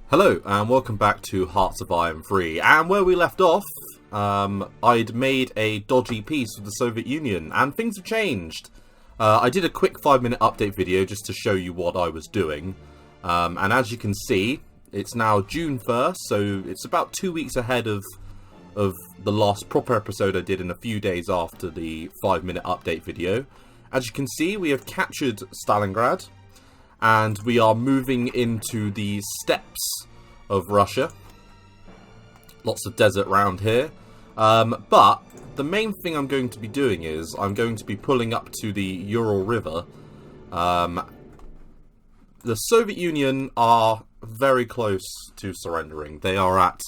Hello and welcome back to Hearts of Iron 3, and where we left off, I'd made a dodgy peace with the Soviet Union, and things have changed. I did a quick 5-minute update video just to show you what I was doing, and as you can see, it's now June 1st, so it's about 2 weeks ahead of the last proper episode I did in a few days after the 5-minute update video. As you can see, we have captured Stalingrad, and we are moving into the steppes of Russia. Lots of desert around here. But the main thing I'm going to be doing is I'm going to be pulling up to the Ural River. The Soviet Union are very close to surrendering. They are at,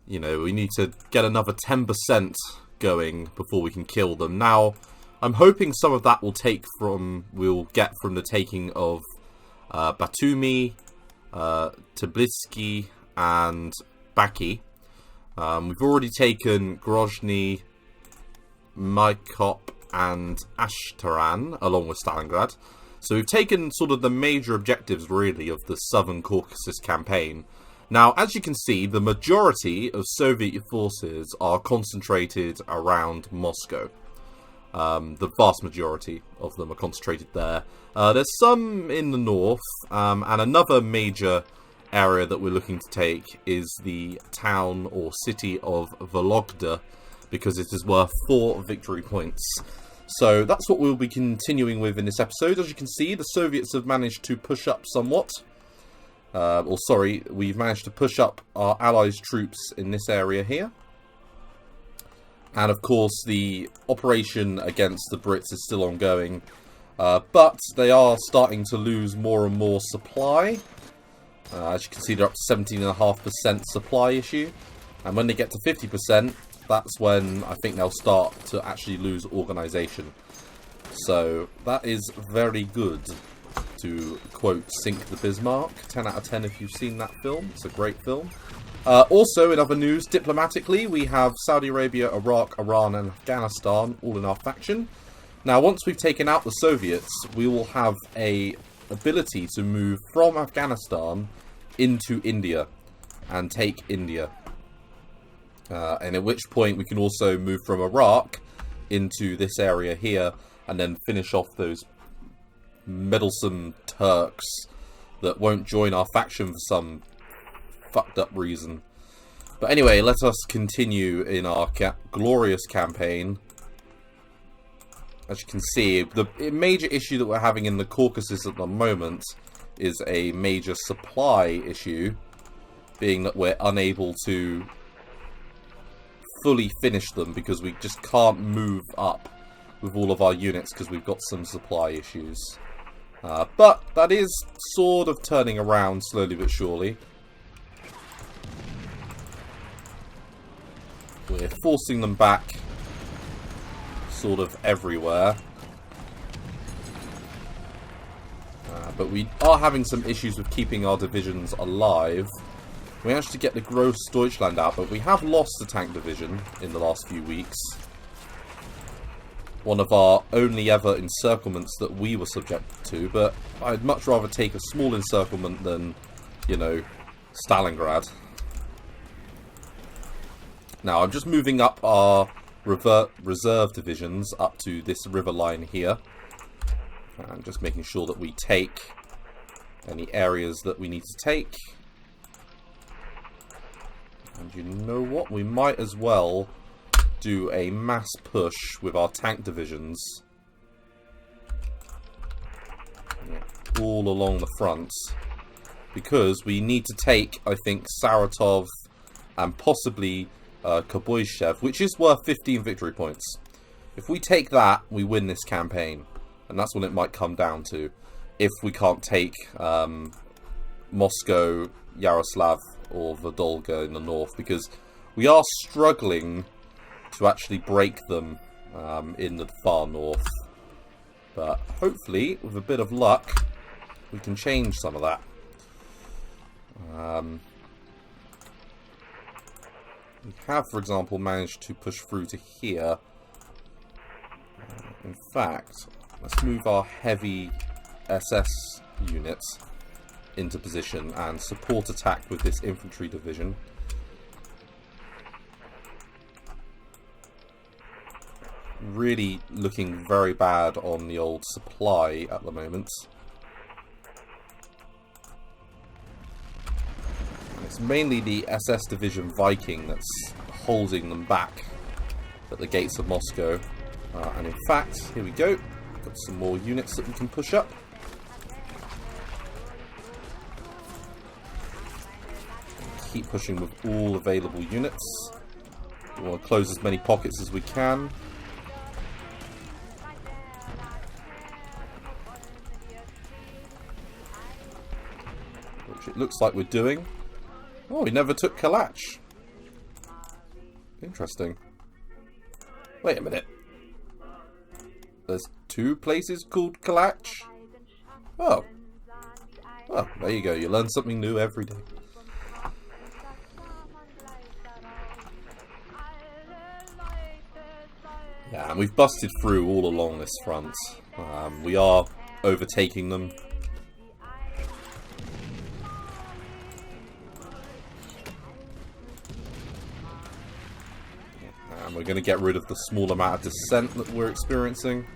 we need to get another 10% going before we can kill them. Now, I'm hoping some of that we'll get from the taking of Batumi, Tbilisi, and Baki. We've already taken Grozny, Maykop, and Ashtaran, along with Stalingrad. So we've taken sort of the major objectives, really, of the Southern Caucasus campaign. Now, as you can see, the majority of Soviet forces are concentrated around Moscow. The vast majority of them are concentrated there. There's some in the north, and another major area that we're looking to take is the town or city of Vologda, because it is worth 4 victory points. So that's what we'll be continuing with in this episode. As you can see, the Soviets have managed to push up somewhat. We've managed to push up our allies' troops in this area here. And of course, the operation against the Brits is still ongoing. But they are starting to lose more and more supply. As you can see, they're up to 17.5% supply issue. And when they get to 50%, that's when I think they'll start to actually lose organisation. So that is very good, to quote Sink the Bismarck. 10 out of 10 if you've seen that film. It's a great film. Also, in other news, diplomatically, we have Saudi Arabia, Iraq, Iran, and Afghanistan all in our faction. Now, once we've taken out the Soviets, we will have a ability to move from Afghanistan into India and take India. And at which point we can also move from Iraq into this area here and then finish off those meddlesome Turks that won't join our faction for some fucked up reason. But anyway, let us continue in our glorious campaign. As you can see, the major issue that we're having in the Caucasus at the moment is a major supply issue, being that we're unable to fully finish them because we just can't move up with all of our units because we've got some supply issues. But that is sort of turning around slowly but surely. We're forcing them back sort of everywhere. But we are having some issues with keeping our divisions alive. We managed to get the Gross Deutschland out, but we have lost the tank division in the last few weeks. One of our only ever encirclements that we were subject to, but I'd much rather take a small encirclement than, Stalingrad. Now, I'm just moving up our reserve divisions up to this river line here. And just making sure that we take any areas that we need to take. And you know what? We might as well do a mass push with our tank divisions. Yeah, all along the front. Because we need to take, I think, Saratov and possibly Koboyshev, which is worth 15 victory points. If we take that, we win this campaign. And that's what it might come down to. If we can't take Moscow, Yaroslav, or Vologda in the north. Because we are struggling to actually break them in the far north. But hopefully, with a bit of luck, we can change some of that. We have, for example, managed to push through to here. In fact, let's move our heavy SS units into position and support attack with this infantry division. Really looking very bad on the old supply at the moment. And it's mainly the SS Division Viking that's holding them back at the gates of Moscow. And in fact, here we go. Got some more units that we can push up. Keep pushing with all available units. We want to close as many pockets as we can. Which it looks like we're doing. Oh, we never took Kalach. Interesting. Wait a minute. There's 2 places called Kalach? Oh. Well, there you go. You learn something new every day. Yeah, and we've busted through all along this front. We are overtaking them. And we're going to get rid of the small amount of dissent that we're experiencing.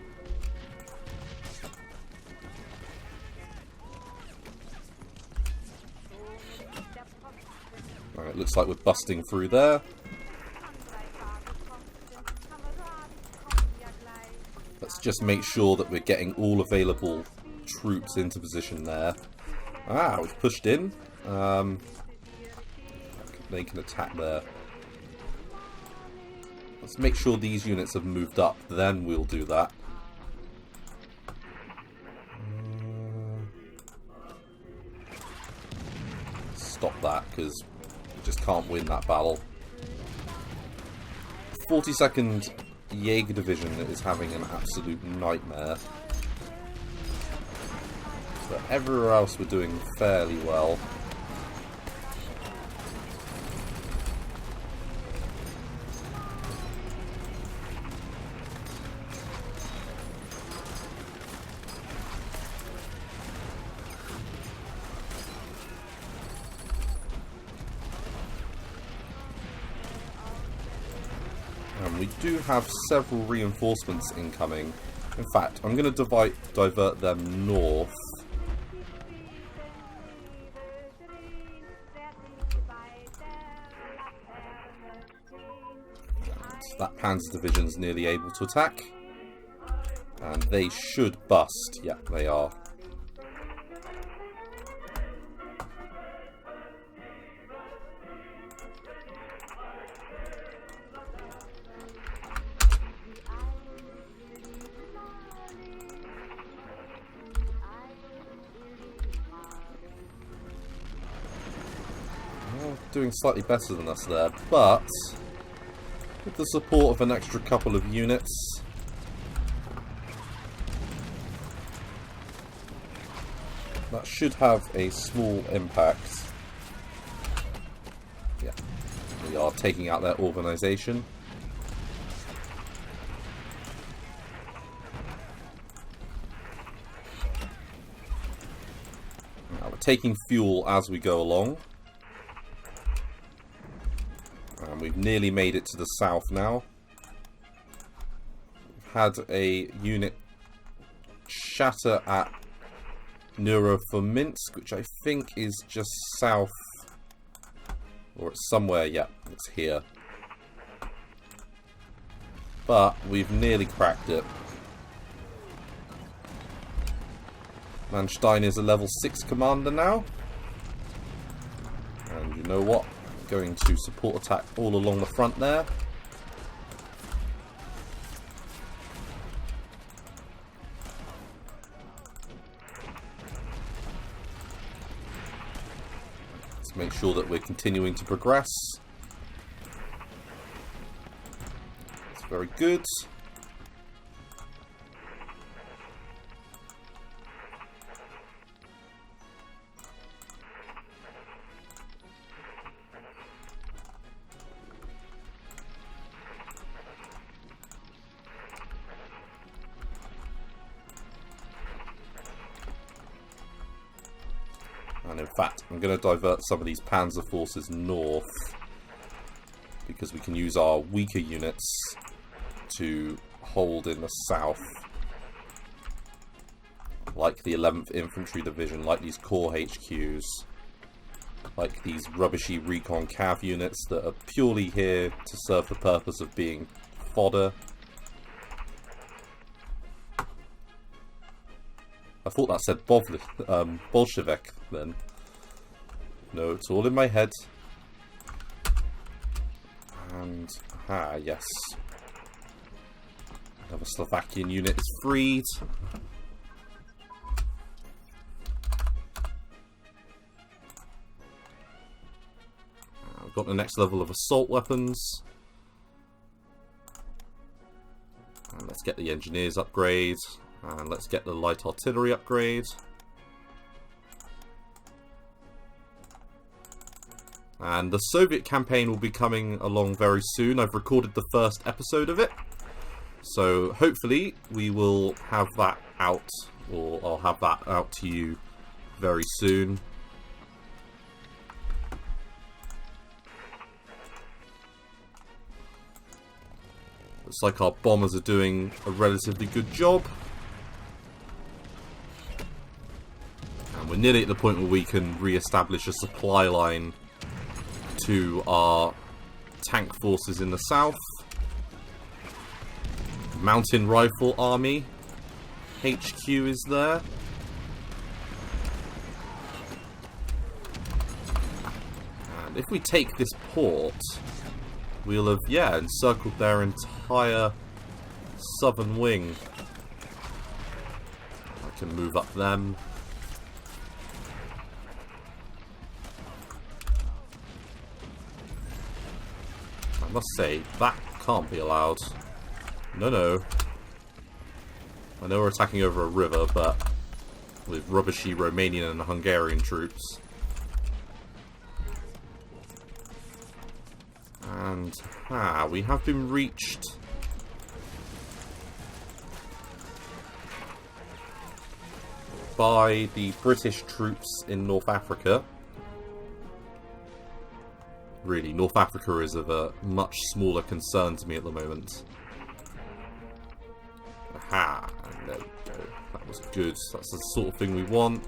Right, it looks like we're busting through there. Let's just make sure that we're getting all available troops into position there. Ah, we've pushed in. They can attack there. Let's make sure these units have moved up, then we'll do that. Stop that, because we just can't win that battle. 42nd Jaeger Division is having an absolute nightmare. But everywhere else we're doing fairly well. And we do have several reinforcements incoming. In fact, I'm going to divert them north. And that Panzer Division's nearly able to attack. And they should bust. Yeah, they are. Doing slightly better than us there, but with the support of an extra couple of units, that should have a small impact. Yeah, we are taking out their organisation. Now we're taking fuel as we go along. And we've nearly made it to the south now. We've had a unit shatter at Neurofominsk, which I think is just south. Or it's somewhere, yeah, it's here. But we've nearly cracked it. Manstein is a level 6 commander now. And you know what? Going to support attack all along the front there. Let's make sure that we're continuing to progress. That's very good. And in fact, I'm going to divert some of these panzer forces north, because we can use our weaker units to hold in the south. Like the 11th Infantry Division, like these Corps HQs, like these rubbishy recon cav units that are purely here to serve the purpose of being fodder. I thought that said Bolshevik then. No, it's all in my head. And, yes. Another Slovakian unit is freed. We've got the next level of assault weapons. And let's get the engineers upgrade. And let's get the light artillery upgrade. And the Soviet campaign will be coming along very soon. I've recorded the first episode of it. So hopefully we will have that out, or I'll have that out to you very soon. Looks like our bombers are doing a relatively good job. And we're nearly at the point where we can re-establish a supply line to our tank forces in the south. Mountain Rifle Army HQ is there. And if we take this port, we'll have, encircled their entire southern wing. I can move up them. I must say, that can't be allowed. No. I know we're attacking over a river, but with rubbishy Romanian and Hungarian troops. And, we have been reached. By the British troops in North Africa. Really, North Africa is of a much smaller concern to me at the moment. Aha, and there we go. That was good. That's the sort of thing we want.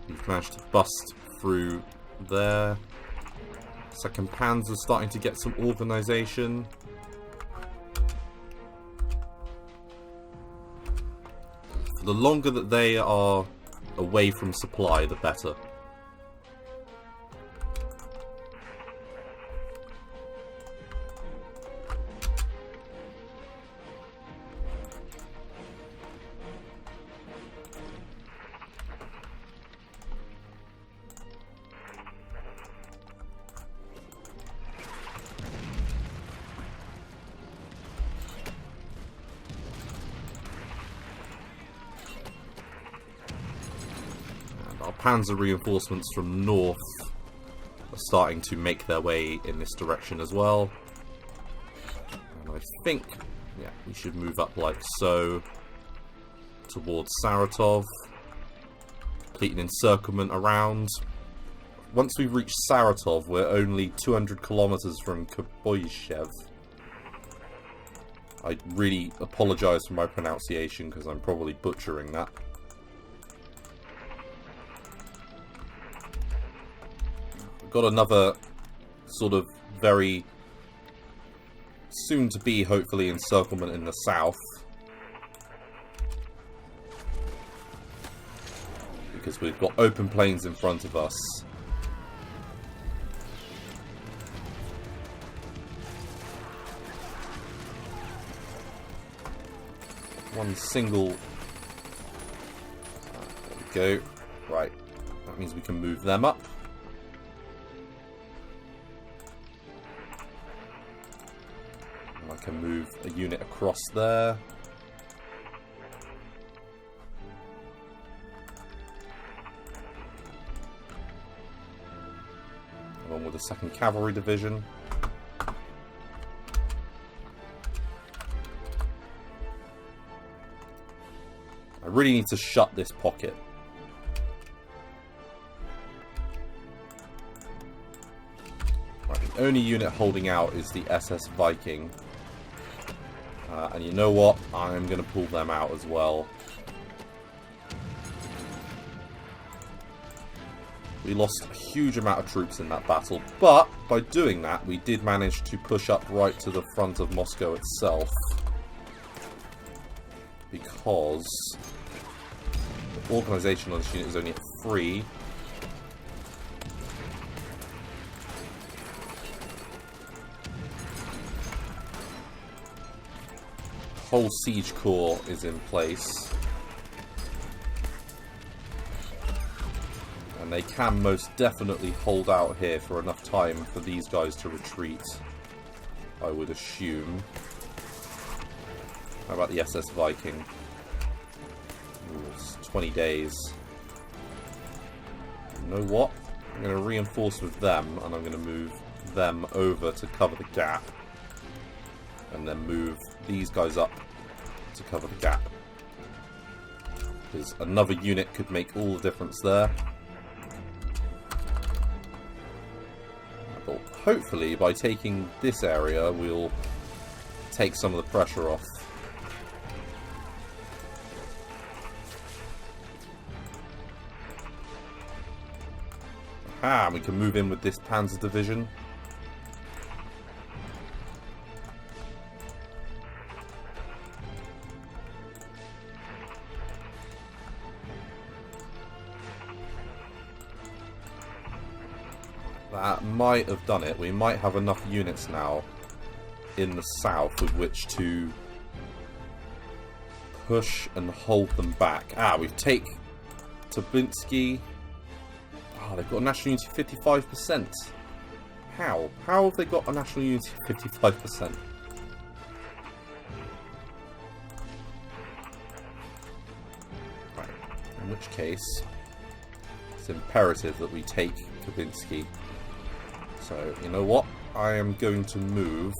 We've managed to bust through there. Second Panzer's starting to get some organisation. The longer that they are away from supply, the better. Panzer reinforcements from north are starting to make their way in this direction as well. And I think, we should move up like so towards Saratov. Complete an encirclement around. Once we've reached Saratov, we're only 200 kilometers from Koboyshev. I really apologize for my pronunciation because I'm probably butchering that. Got another sort of very soon to be, hopefully, encirclement in the south. Because we've got open plains in front of us. One single... there we go. Right. That means we can move them up. I can move a unit across there. Along with the 2nd Cavalry Division. I really need to shut this pocket. only unit holding out is the SS Viking. And you know what? I'm going to pull them out as well. We lost a huge amount of troops in that battle, but by doing that, we did manage to push up right to the front of Moscow itself. Because the organisation on this unit is only at 3. Whole siege corps is in place. And they can most definitely hold out here for enough time for these guys to retreat, I would assume. How about the SS Viking? Ooh, it's 20 days. You know what? I'm going to reinforce with them, and I'm going to move them over to cover the gap. And then move these guys up to cover the gap. Because another unit could make all the difference there. But hopefully, by taking this area, we'll take some of the pressure off. Ah, we can move in with this Panzer Division. That might have done it. We might have enough units now in the south with which to push and hold them back. Ah, we take Tobinsky. Oh, they've got a national unity of 55%. How? How have they got a national unity of 55%? Right. In which case, it's imperative that we take Kavinsky. So, you know what? I am going to move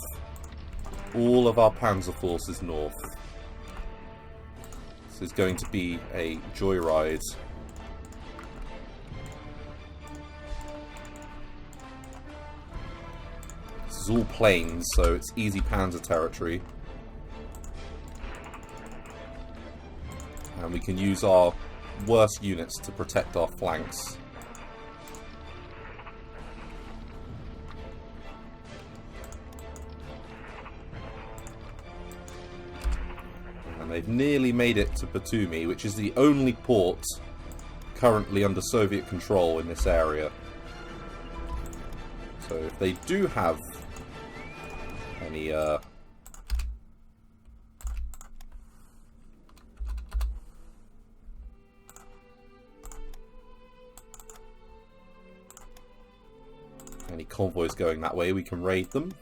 all of our panzer forces north. This is going to be a joyride. This is all plains, so it's easy panzer territory. And we can use our worst units to protect our flanks. And they've nearly made it to Batumi, which is the only port currently under Soviet control in this area. So if they do have any convoys going that way, we can raid them.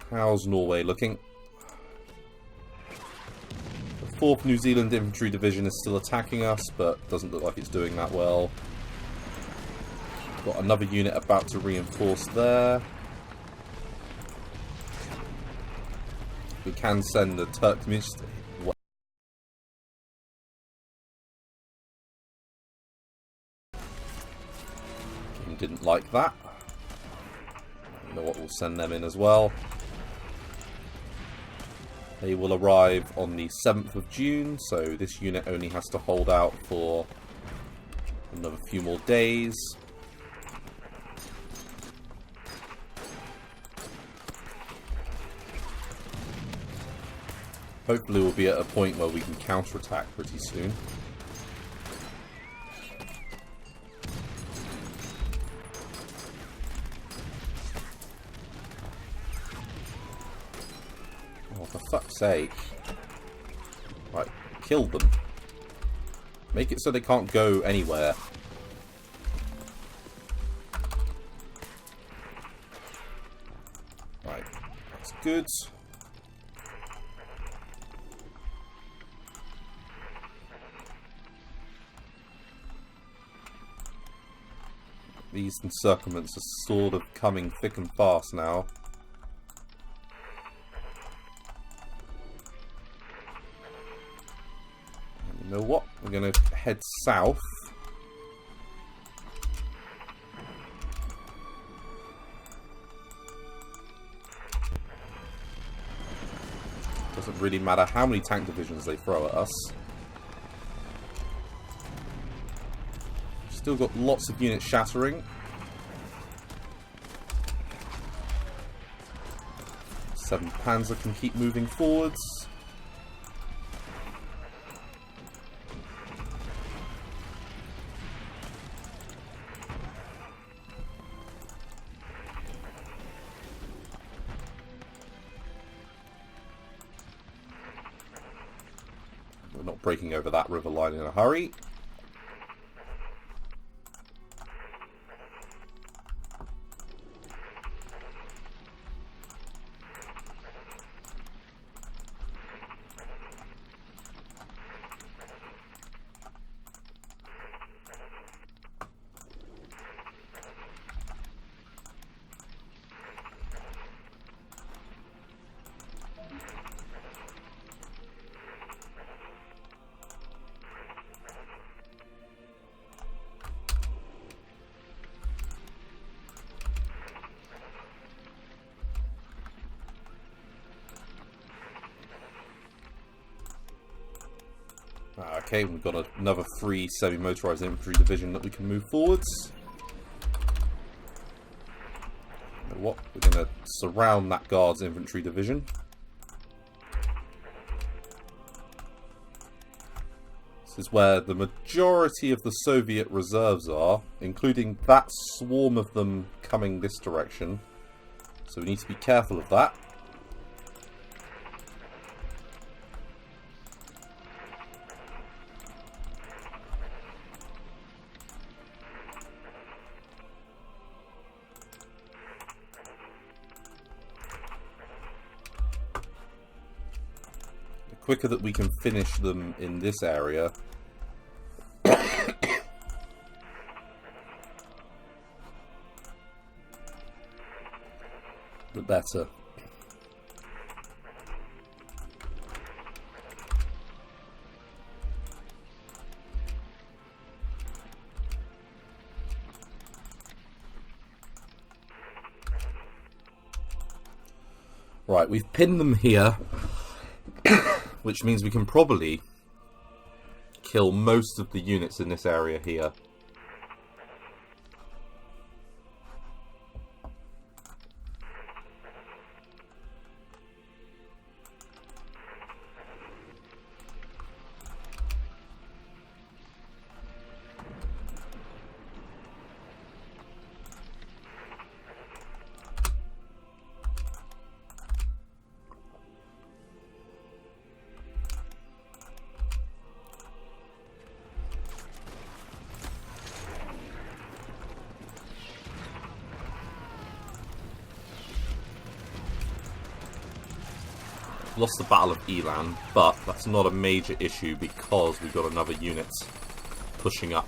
How's Norway looking? The 4th New Zealand Infantry Division is still attacking us, but doesn't look like it's doing that well. Got another unit about to reinforce there. We can send the Turkmenist. Didn't like that. You know what, we'll send them in as well. They will arrive on the 7th of June, so this unit only has to hold out for another few more days. Hopefully we'll be at a point where we can counterattack pretty soon. For fuck's sake. Right, kill them. Make it so they can't go anywhere. Right, that's good. These encirclements are sort of coming thick and fast now. You know what? We're going to head south. Doesn't really matter how many tank divisions they throw at us. Still got lots of units shattering. 7 Panzer can keep moving forwards. We're not breaking over that river line in a hurry. Okay, we've got another 3 semi-motorised infantry division that we can move forwards. You know what? We're going to surround that Guards infantry division. This is where the majority of the Soviet reserves are, including that swarm of them coming this direction. So we need to be careful of that. Quicker that we can finish them in this area, the better. Right, we've pinned them here. Which means we can probably kill most of the units in this area here. Lost the Battle of Elan, but that's not a major issue because we've got another unit pushing up.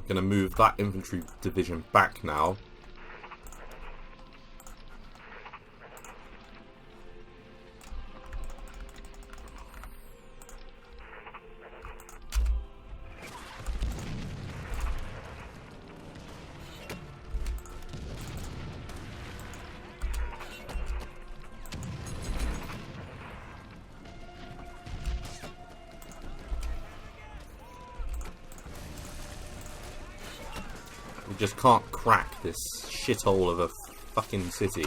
Going to move that infantry division back now. We just can't crack this shithole of a fucking city.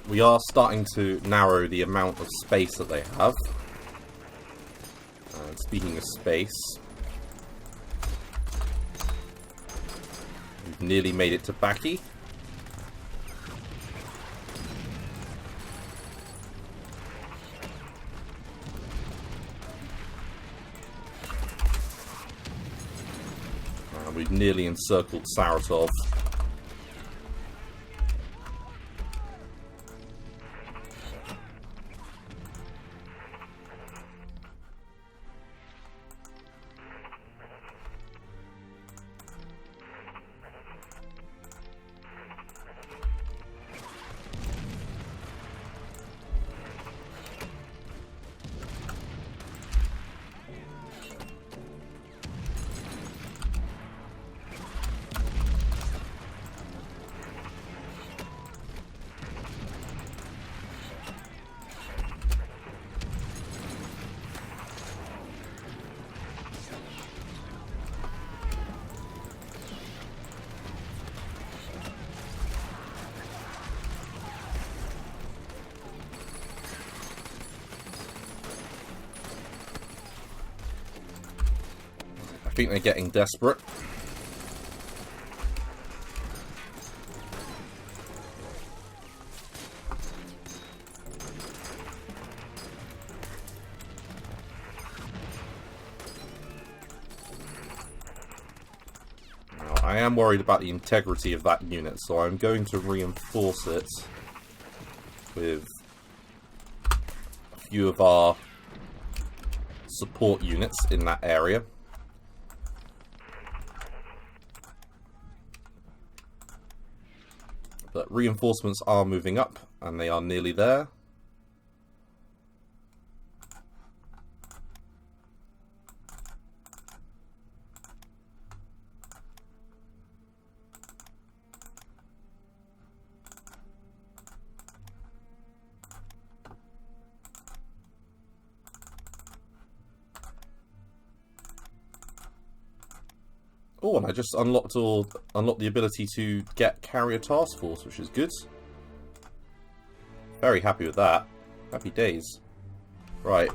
We are starting to narrow the amount of space that they have. And speaking of space, we've nearly made it to Baki. And we've nearly encircled Saratov. I think they're getting desperate. Now, I am worried about the integrity of that unit, so I'm going to reinforce it with a few of our support units in that area. But reinforcements are moving up, and they are nearly there. Oh, and I just unlocked the ability to get Carrier Task Force, which is good. Very happy with that. Happy days. Right,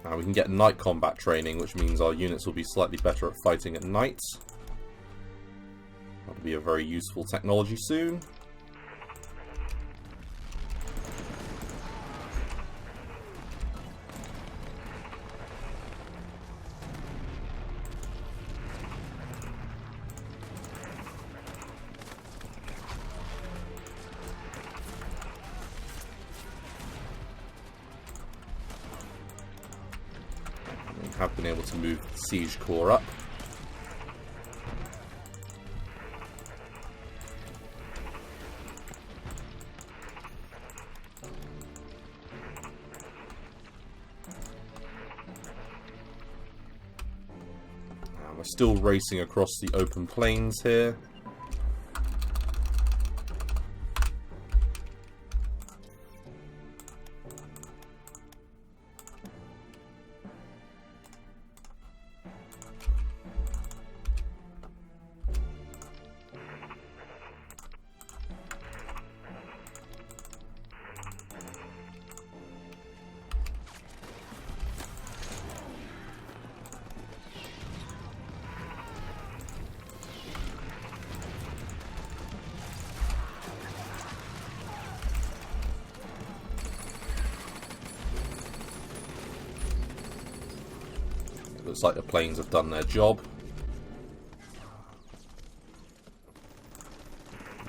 now we can get night combat training, which means our units will be slightly better at fighting at night. That'll be a very useful technology soon. Have been able to move the Siege Corps up. And we're still racing across the open plains here. Looks like the planes have done their job.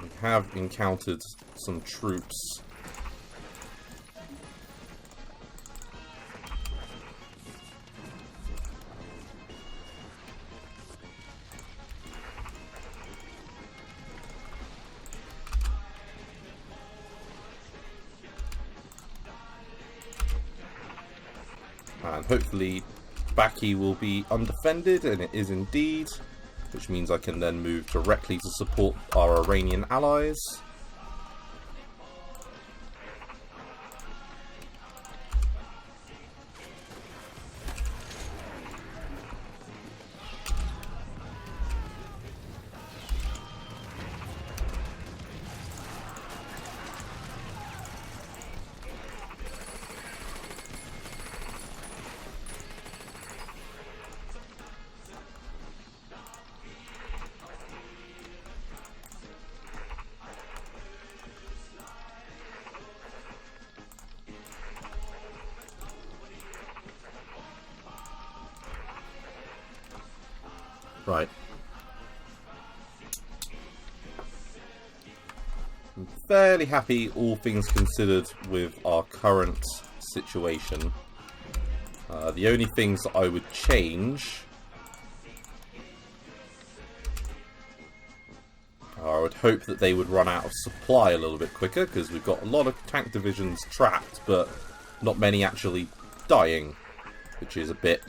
We have encountered some troops. And hopefully Baki will be undefended, and it is indeed, which means I can then move directly to support our Iranian allies. Right. I'm fairly happy, all things considered, with our current situation. The only things that I would change, I would hope that they would run out of supply a little bit quicker, because we've got a lot of tank divisions trapped, but not many actually dying, which is a bit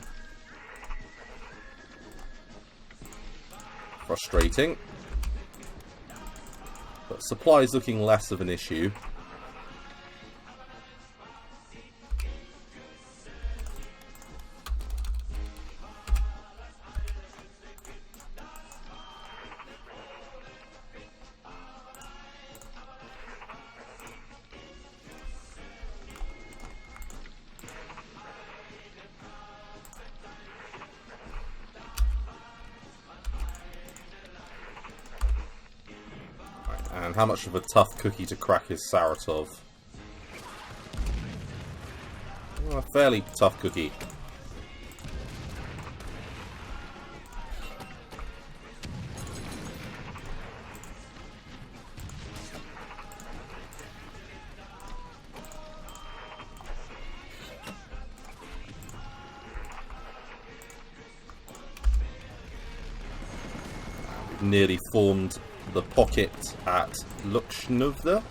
frustrating. But supply is looking less of an issue. And how much of a tough cookie to crack is Saratov? Well, a fairly tough cookie. We've nearly formed the pocket at Lukshnuvda.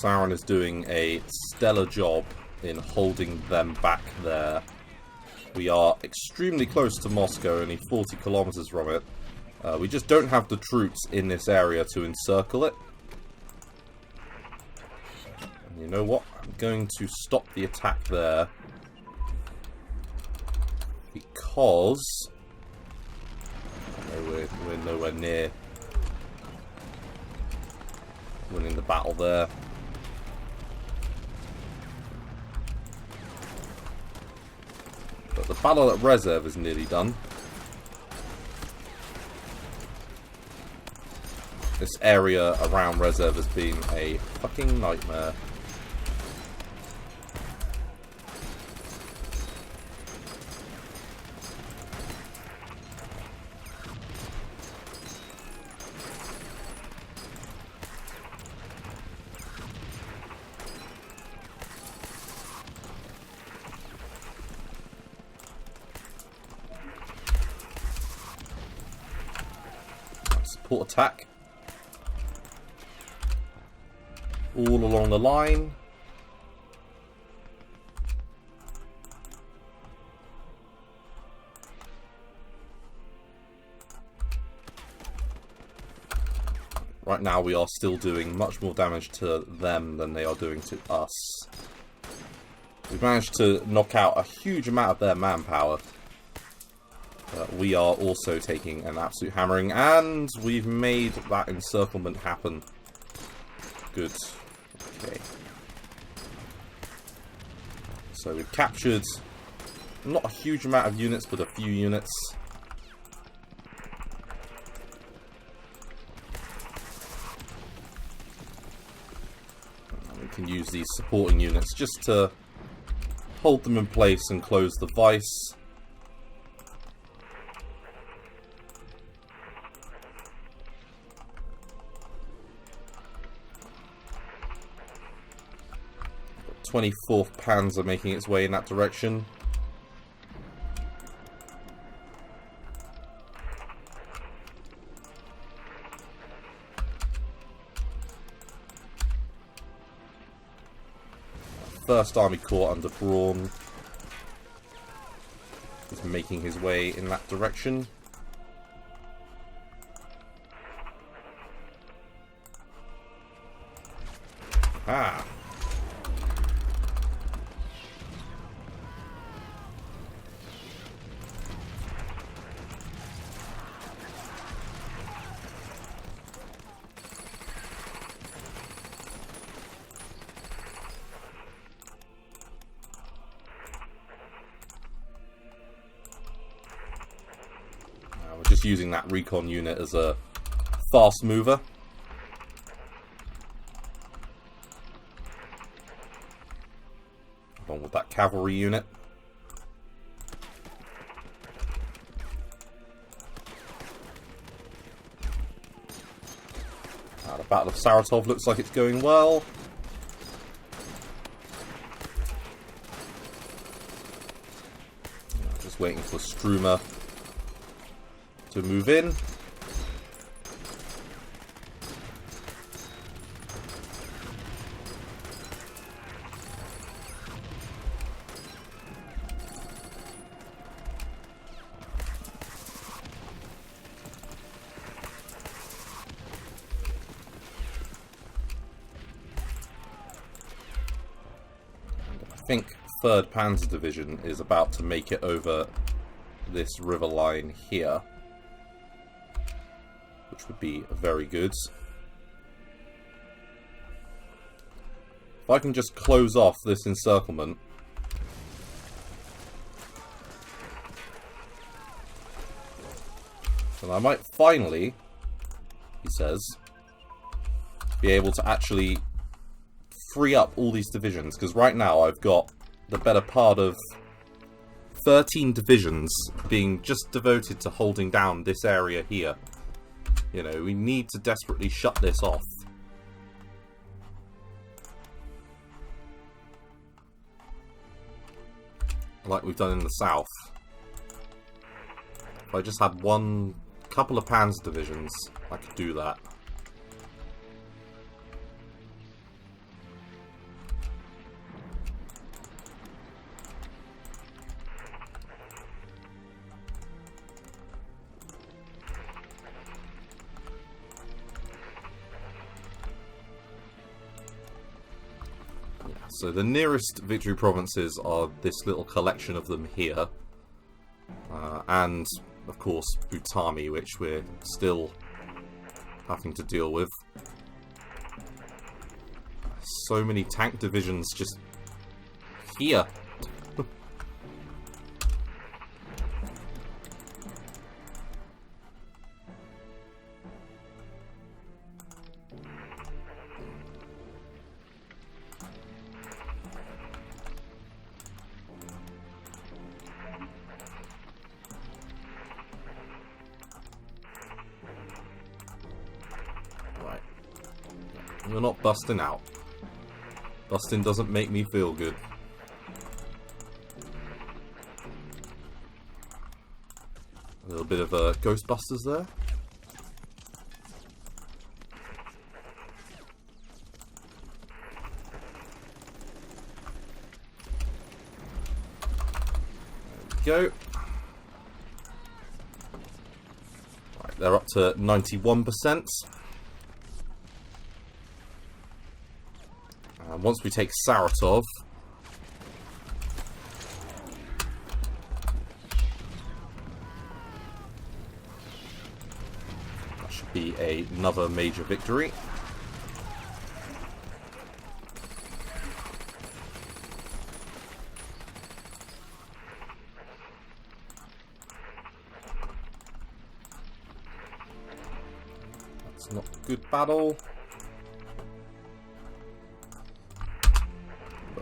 Sauron is doing a stellar job in holding them back there. We are extremely close to Moscow, only 40 kilometers from it. We just don't have the troops in this area to encircle it. And you know what? I'm going to stop the attack there, because we're nowhere near winning the battle there. But the battle at Reserve is nearly done. This area around Reserve has been a fucking nightmare. Support attack all along the line. Right now we are still doing much more damage to them than they are doing to us. We've managed to knock out a huge amount of their manpower. We are also taking an absolute hammering, and we've made that encirclement happen. Good. Okay. So we've captured not a huge amount of units, but a few units. can use these supporting units just to hold them in place and close the vice. Got 24th Panzer making its way in that direction. First Army Corps under Braun is making his way in that direction. Ah. Just using that recon unit as a fast mover. Along with that cavalry unit. The Battle of Saratov looks like it's going well. Just waiting for Struma to move in. I think 3rd Panzer Division is about to make it over this river line here, which would be very good. If I can just close off this encirclement, then I might finally, he says, be able to actually free up all these divisions, because right now I've got the better part of 13 divisions being just devoted to holding down this area here. You know, we need to desperately shut this off. Like we've done in the south. If I just had couple of Panzer divisions, I could do that. So the nearest victory provinces are this little collection of them here. And, of course, Butami, which we're still having to deal with. So many tank divisions just here. You're not busting out. Busting doesn't make me feel good. A little bit of Ghostbusters there. There we go. Right, they're up to 91%. Once we take Saratov, that should be another major victory. That's not a good battle.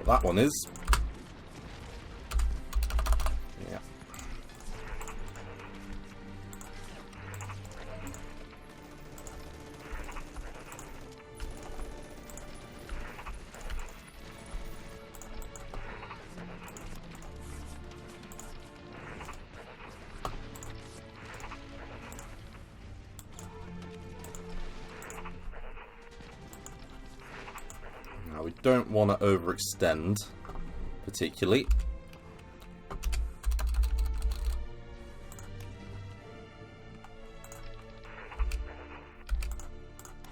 that one is. Yeah. Now we don't want to overextend, particularly.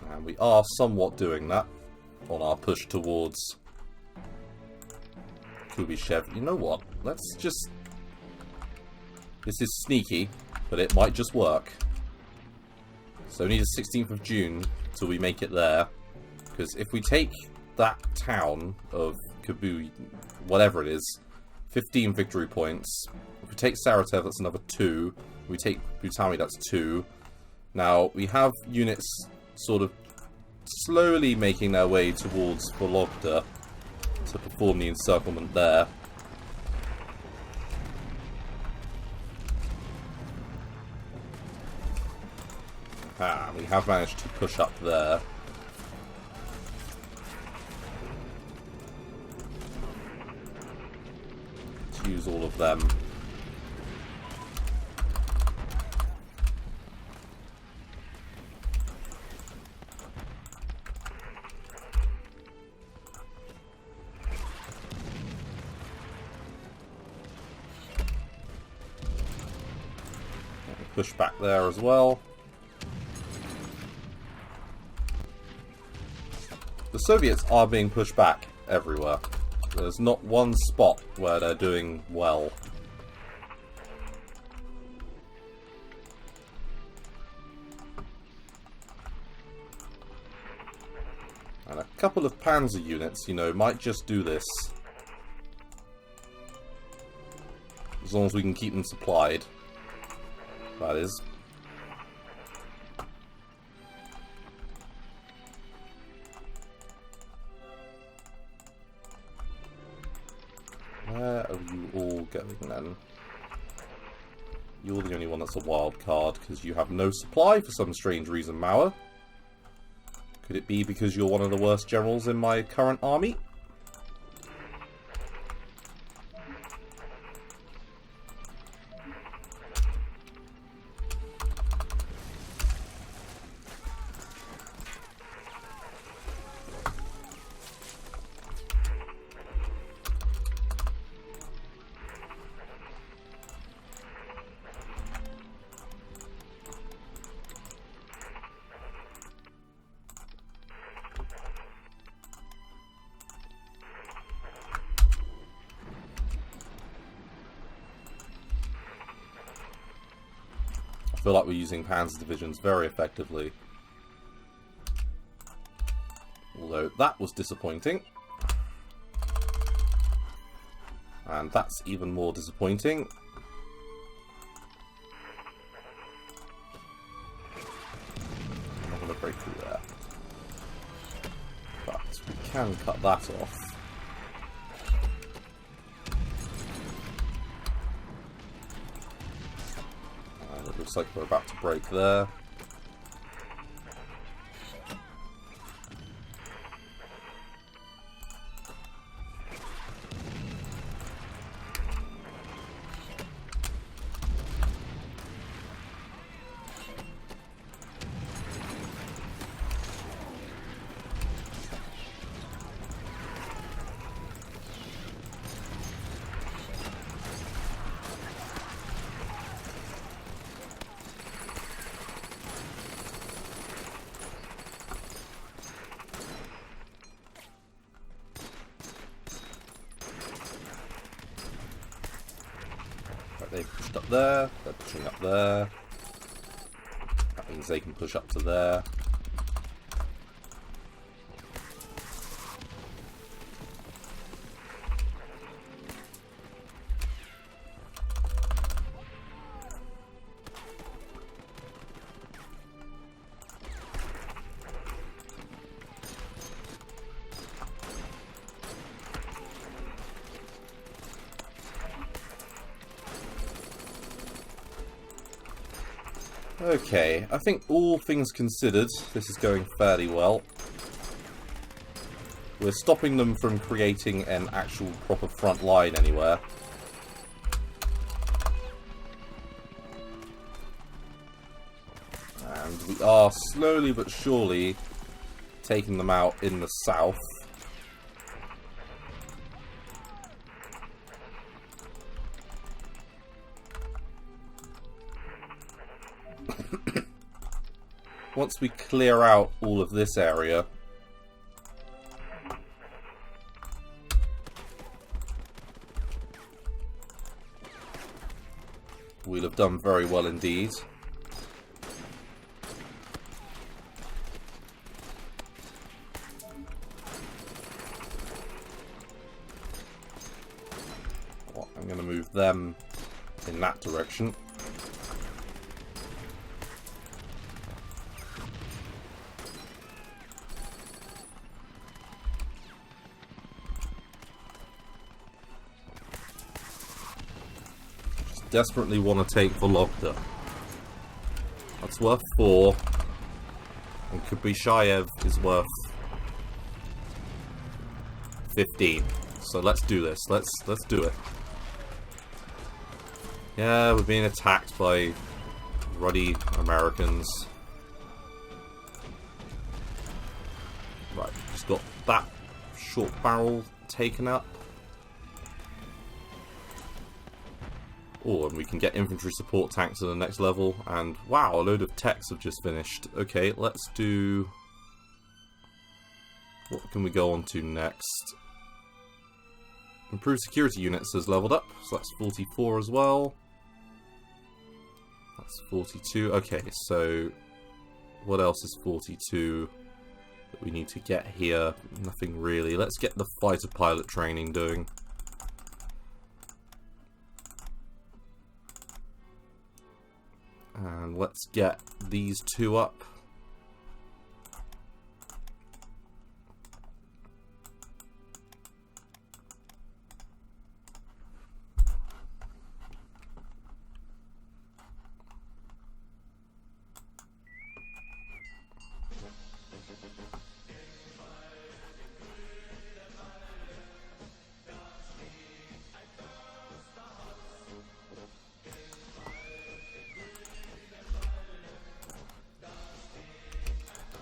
And we are somewhat doing that on our push towards Kubyshev. You know what? Let's just... This is sneaky, but it might just work. So we need the 16th of June till we make it there. Because if we take that town of Kabu, whatever it is, 15 victory points. If we take Saratev, that's another 2. If we take Butami, that's 2. Now, we have units sort of slowly making their way towards Vologda to perform the encirclement there. We have managed to push up there. To use all of them. Push back there as well. The Soviets are being pushed back everywhere. There's not one spot where they're doing well. And a couple of panzer units, you know, might just do this. As long as we can keep them supplied. That is. Where are you all going then? You're the only one that's a wild card because you have no supply for some strange reason, Mauer. Could it be because you're one of the worst generals in my current army? I feel like we're using panzer divisions very effectively. Although that was disappointing. And that's even more disappointing. I'm not going to break through there. But we can cut that off. Looks like we're about to break there. They've pushed up there, they're pushing up there. That means they can push up to there. Okay, I think all things considered, this is going fairly well. We're stopping them from creating an actual proper front line anywhere. And we are slowly but surely taking them out in the south. Once we clear out all of this area, we'll have done very well indeed. Well, I'm going to move them in that direction. Desperately want to take Vologda. That's worth 4. And Kubyshayev is worth 15. So let's do this. Let's do it. Yeah, we're being attacked by ruddy Americans. Right, just got that short barrel taken up. Oh, and we can get infantry support tanks to the next level. And wow, a load of techs have just finished. Okay, let's do... What can we go on to next? Improved security units has leveled up. So that's 44 as well. That's 42. Okay, so what else is 42 that we need to get here? Nothing really. Let's get the fighter pilot training doing. And let's get these 2 up.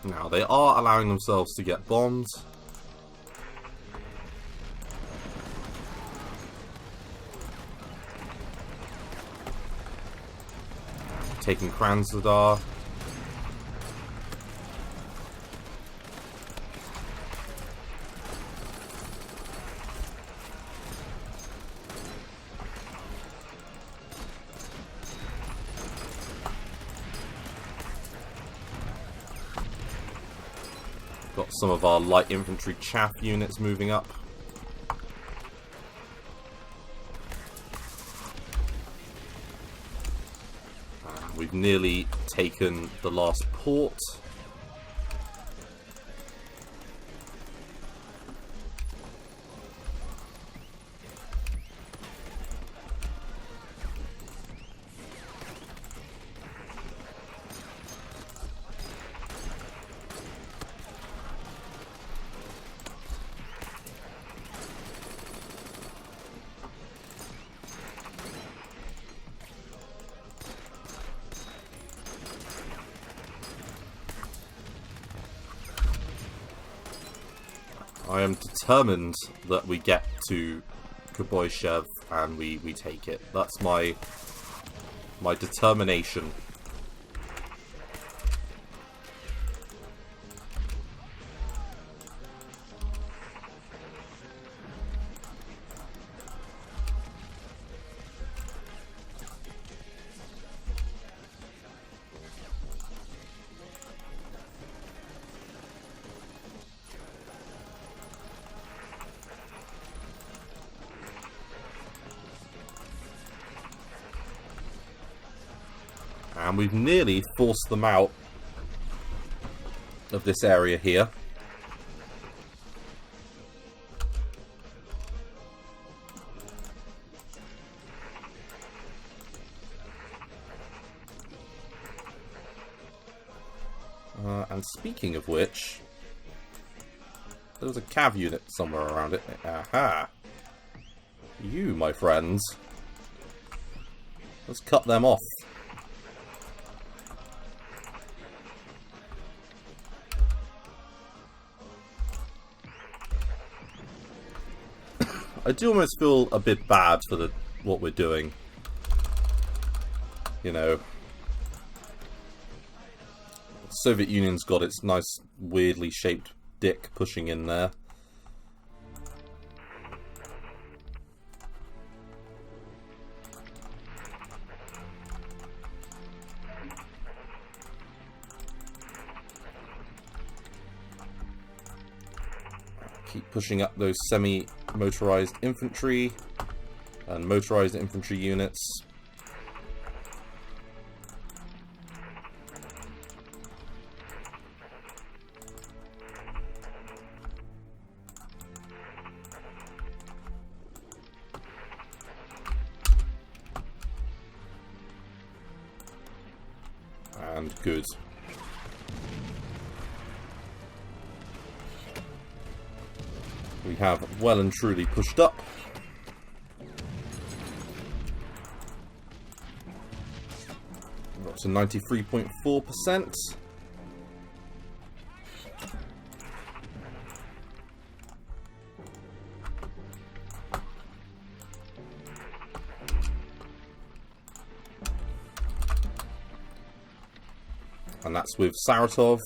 Now, they are allowing themselves to get bombed. Taking Krasnodar. Got some of our light infantry chaff units moving up. We've nearly taken the last port. I am determined that we get to Kubyshev and we take it. That's my determination. And we've nearly forced them out of this area here. And speaking of which, there was a cav unit somewhere around it. Aha! You, my friends. Let's cut them off. I do almost feel a bit bad for what we're doing. You know, the Soviet Union's got its nice, weirdly shaped dick pushing in there. Keep pushing up those semi-motorized infantry and motorized infantry units. And good. We have well and truly pushed up. We're up to 93.4%. And that's with Saratov.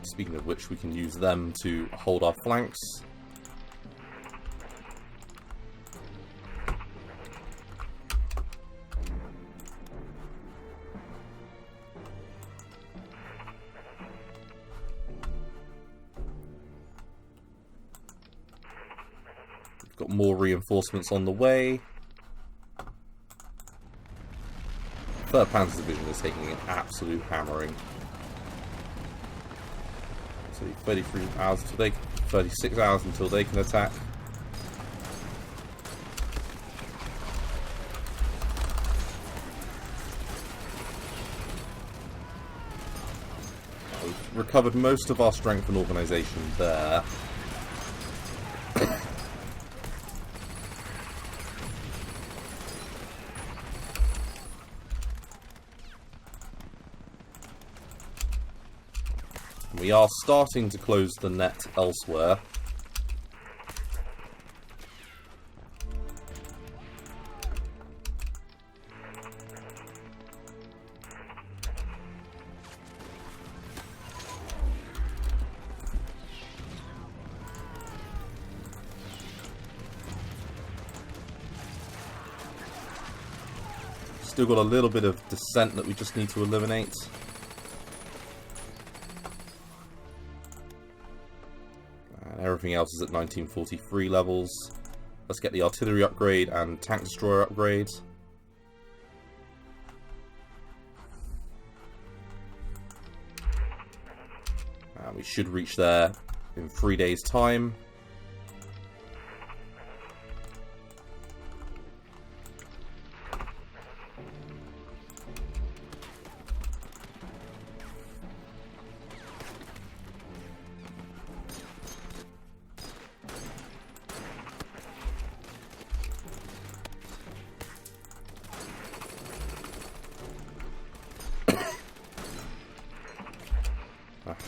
Speaking of which, we can use them to hold our flanks. We've got more reinforcements on the way. 3rd Panzer Division is taking an absolute hammering. 33 hours until they, 36 hours until they can attack. We've recovered most of our strength and organisation there. We are starting to close the net elsewhere. Still got a little bit of dissent that we just need to eliminate. Everything else is at 1943 levels. Let's get the artillery upgrade and tank destroyer upgrade. And we should reach there in 3 days' time.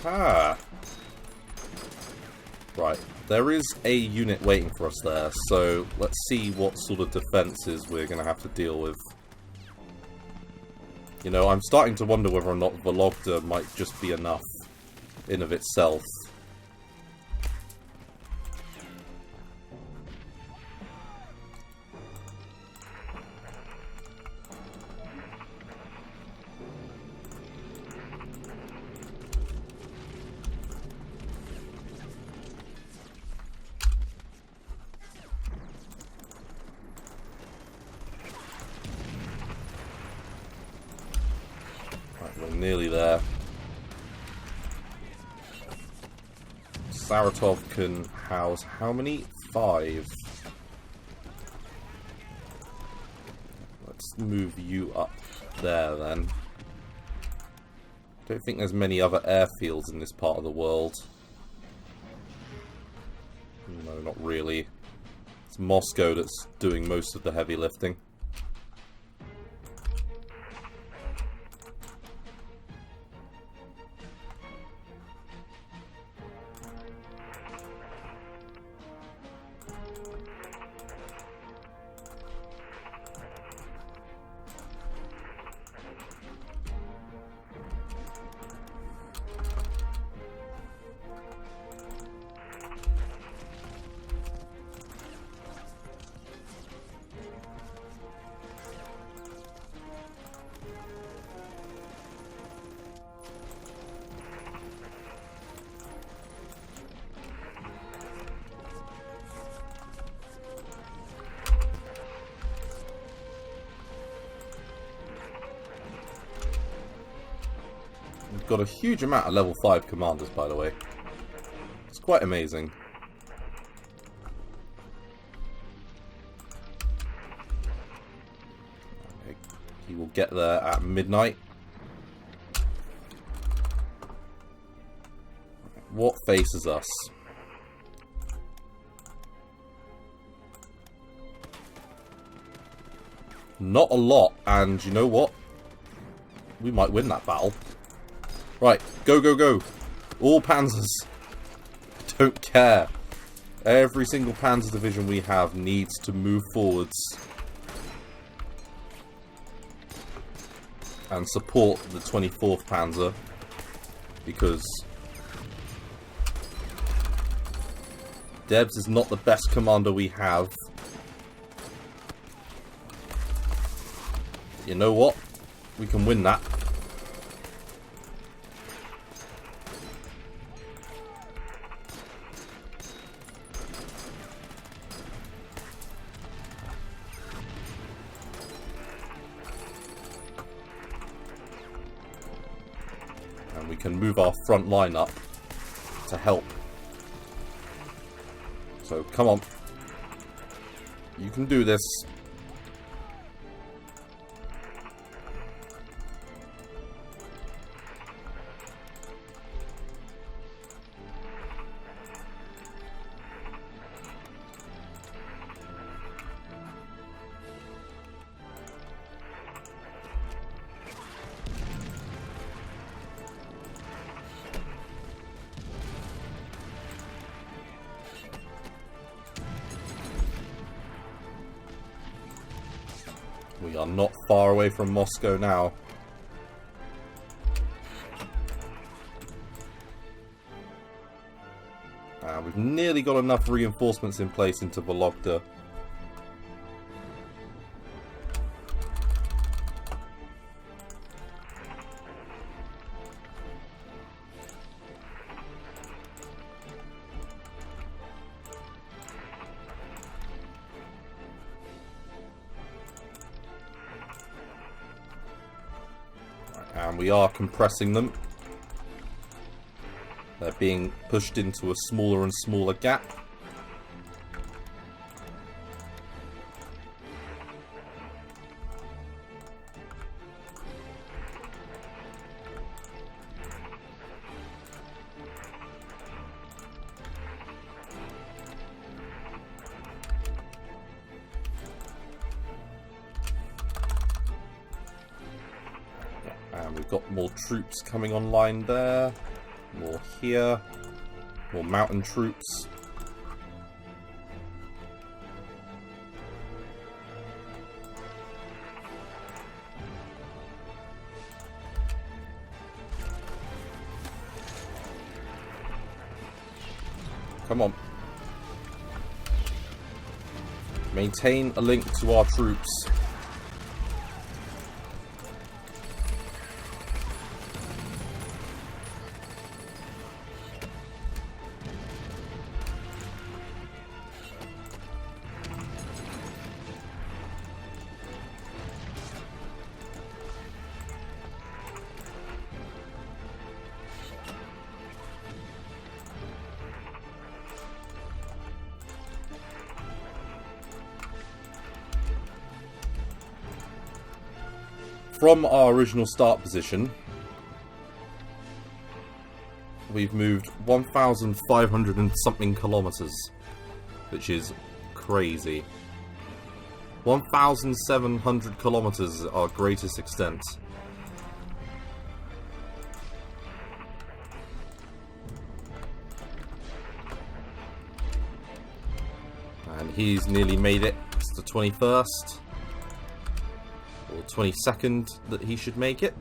Aha! Right, there is a unit waiting for us there, so let's see what sort of defences we're going to have to deal with. You know, I'm starting to wonder whether or not Vologda might just be enough in of itself. We're nearly there. Saratov can house how many? 5. move you up there then. Don't think there's many other airfields in this part of the world. No, not really. It's Moscow that's doing most of the heavy lifting. We've got a huge amount of level 5 commanders, by the way. It's quite amazing. Okay, he will get there at midnight. What faces us? Not a lot, and you know what? We might win that battle. Right, go, go, go. All panzers. Don't care. Every single panzer division we have needs to move forwards and support the 24th Panzer, because Debs is not the best commander we have. You know what? We can win that. And we can move our front line up to help. So come on. You can do this. We are not far away from Moscow now. We've nearly got enough reinforcements in place into Vologda. And we are compressing them. They're being pushed into a smaller and smaller gap. And we've got more troops coming online there. More here. More mountain troops. Come on. Maintain a link to our troops. from our original start position, we've moved 1,500 and something kilometers, which is crazy. 1,700 kilometers is our greatest extent. And he's nearly made it. It's the 21st. Or 22nd that he should make it.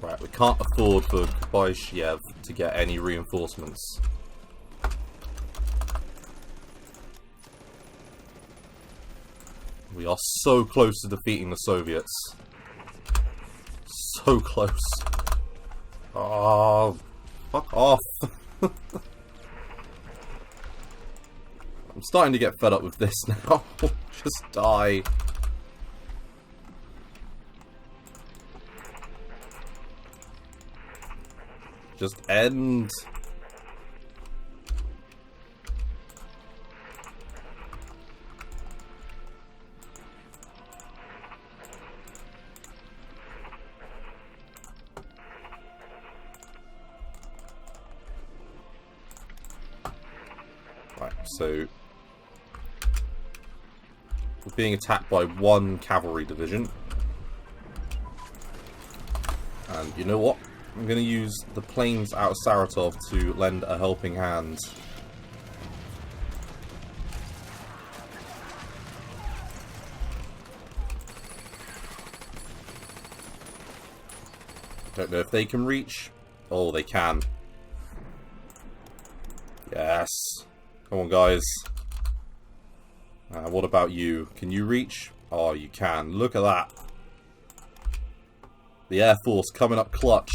Right, we can't afford for Baishyev to get any reinforcements. We are so close to defeating the Soviets. So close. Oh, fuck off. I'm starting to get fed up with this now. Just die. Just end. Right, so we're being attacked by one cavalry division. And you know what? I'm going to use the planes out of Saratov to lend a helping hand. Don't know if they can reach. Oh, they can. Yes. Come on, guys. What about you? Can you reach? Oh, you can. Look at that. The Air Force coming up clutch.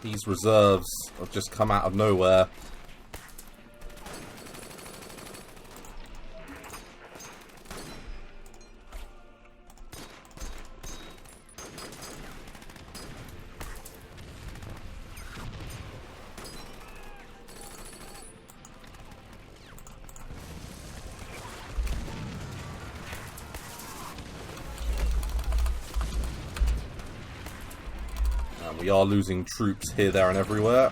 These reserves have just come out of nowhere. We are losing troops here, there, and everywhere.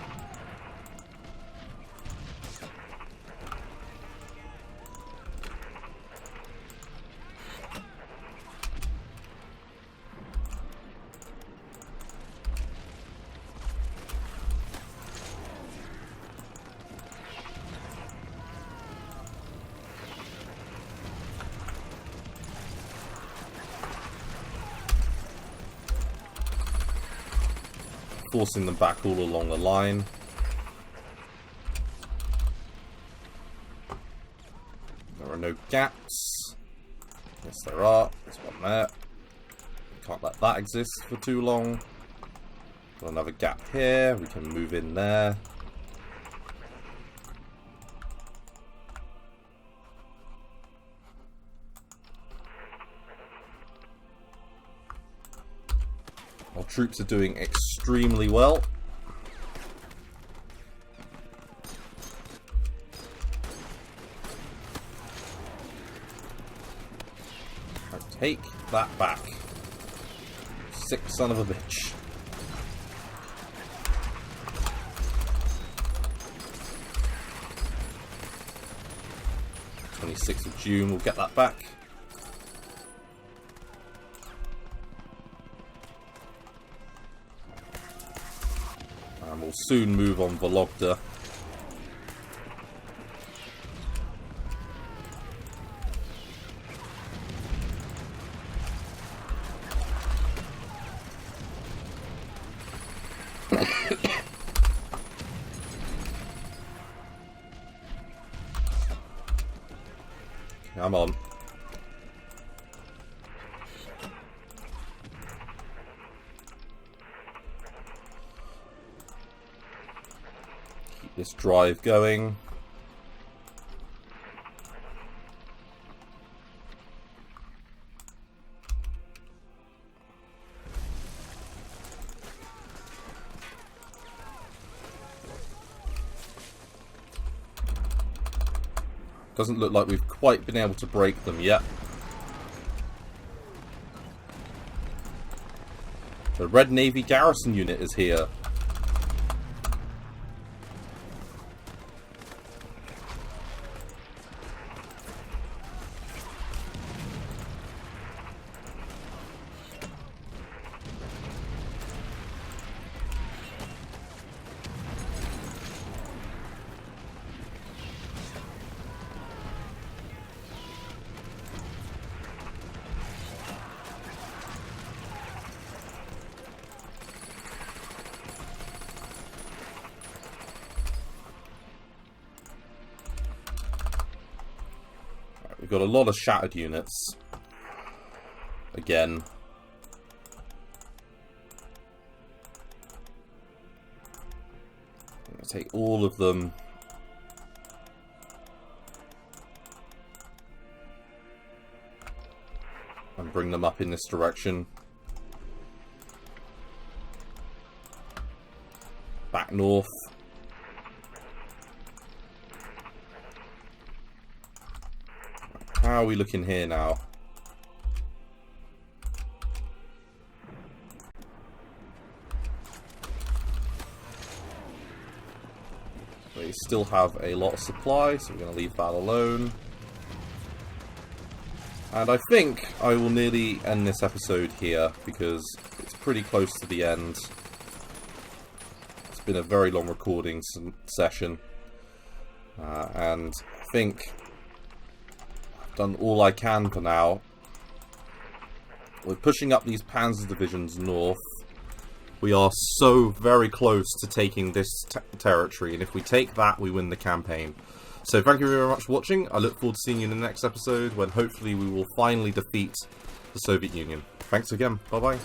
Forcing them back all along the line. There are no gaps. Yes, there are. There's one there. Can't let that exist for too long. Got another gap here. We can move in there. Our troops are doing extremely well. Take that back. Sick son of a bitch. June 26th, we'll get that back. And we'll soon move on Vologda. Come on. Keep this drive going. Doesn't look like we've quite been able to break them yet. The Red Navy garrison unit is here. We've got a lot of shattered units. Again. I'm going to take all of them. And bring them up in this direction. Back north. How are we looking here now? We still have a lot of supply, so we're going to leave that alone. And I think I will nearly end this episode here, because it's pretty close to the end. It's been a very long recording session. And I think I've done all I can for now. We're pushing up these Panzer divisions north. We are so very close to taking this territory, and if we take that, we win the campaign. So thank you very much for watching. I look forward to seeing you in the next episode, when hopefully we will finally defeat the Soviet Union. Thanks again. Bye-bye.